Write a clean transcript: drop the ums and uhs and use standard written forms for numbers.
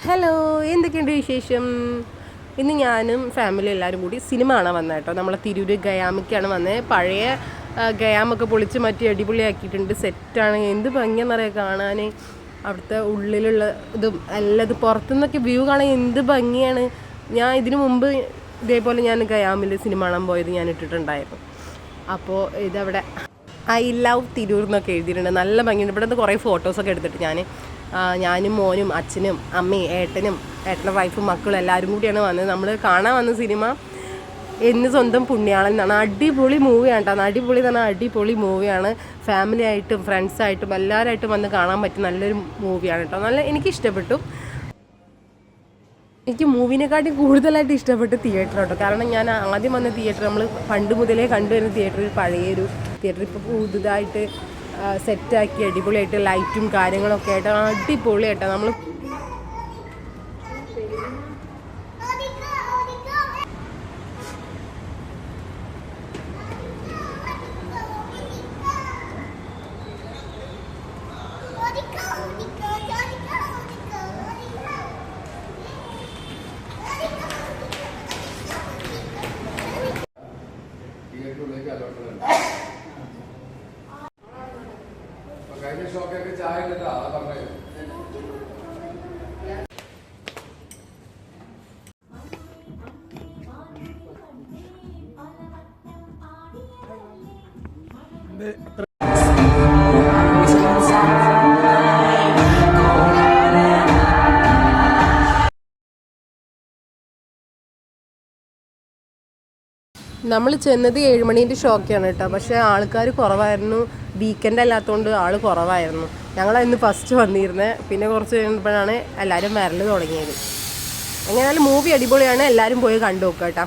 Hello, എന്തൊക്കെയുണ്ട് വിശേഷം? ഇന്ന് ഞാനും ഫാമിലി എല്ലാവരും കൂടി സിനിമ കാണാൻ വന്നത് കേട്ടോ. നമ്മളെ തിരൂര് ഗയാമിക്കാണ് വന്നത്. പഴയ ഗയാമൊക്കെ പൊളിച്ച് മാറ്റി അടിപൊളിയാക്കിയിട്ടുണ്ട്. സെറ്റാണ്. എന്ത് ഭംഗിയെന്നറിയാം കാണാൻ. അവിടുത്തെ ഉള്ളിലുള്ള ഇതും എല്ലാം, ഇത് പുറത്തുനിന്നൊക്കെ വ്യൂ കാണാൻ എന്ത് ഭംഗിയാണ്. ഞാൻ ഇതിനു മുമ്പ് ഇതേപോലെ ഞാൻ ഗയാമിൽ സിനിമ കാണാൻ പോയത് ഞാൻ ഇട്ടിട്ടുണ്ടായിരുന്നു. അപ്പോൾ ഇതവിടെ ഐ ലവ് തിരൂർ എന്നൊക്കെ എഴുതിയിട്ടുണ്ട്. നല്ല ഭംഗിയുണ്ട്. ഇവിടെ നിന്ന് കുറേ ഫോട്ടോസൊക്കെ എടുത്തിട്ട് ഞാനും മോനും അച്ഛനും അമ്മയും ഏട്ടൻ്റെ വൈഫും മക്കളും എല്ലാവരും കൂടിയാണ് വന്നത്. നമ്മൾ കാണാൻ വന്ന സിനിമ എന്ന് സ്വന്തം പുണ്യാളൻ എന്നാണ്. അടിപൊളി മൂവിയാണ് കേട്ടോ. അടിപൊളി എന്ന് പറഞ്ഞാൽ അടിപൊളി മൂവിയാണ്. ഫാമിലി ആയിട്ടും ഫ്രണ്ട്സായിട്ടും എല്ലാവരായിട്ടും വന്ന് കാണാൻ പറ്റിയ നല്ലൊരു മൂവിയാണ് കേട്ടോ. എനിക്കിഷ്ടപ്പെട്ടു. എനിക്ക് മൂവിനെക്കാട്ടി കൂടുതലായിട്ട് ഇഷ്ടപ്പെട്ട തിയേറ്റർ കേട്ടോ. കാരണം ഞാൻ ആദ്യം വന്ന തിയേറ്റർ നമ്മൾ പണ്ട് മുതലേ കണ്ടുവരുന്ന തിയേറ്റർ പഴയൊരു തിയേറ്റർ. ഇപ്പോൾ പുതുതായിട്ട് സെറ്റാക്കി അടിപൊളിയായിട്ട് ലൈറ്റും കാര്യങ്ങളൊക്കെ ആയിട്ട് അടിപൊളിയായിട്ടോ. നമ്മൾ കഴിഞ്ഞ ഷോക്കൊക്കെ ചായ ഇട്ടിട്ടാ പറഞ്ഞത്. നമ്മൾ ചെന്നത് 7 മണീൻ്റെ ഷോക്കാണ് കേട്ടോ. പക്ഷേ ആൾക്കാർ കുറവായിരുന്നു. വീക്കെൻഡ് അല്ലാത്തതുകൊണ്ട് ആൾ കുറവായിരുന്നു. ഞങ്ങളന്ന് ഫസ്റ്റ് വന്നിരുന്നത്. പിന്നെ കുറച്ച് കഴിഞ്ഞപ്പോഴാണ് എല്ലാവരും വരൽ തുടങ്ങിയത്. എങ്ങനെയാലും മൂവി അടിപൊളിയാണ്. എല്ലാവരും പോയി കണ്ടു നോക്കുക കേട്ടോ.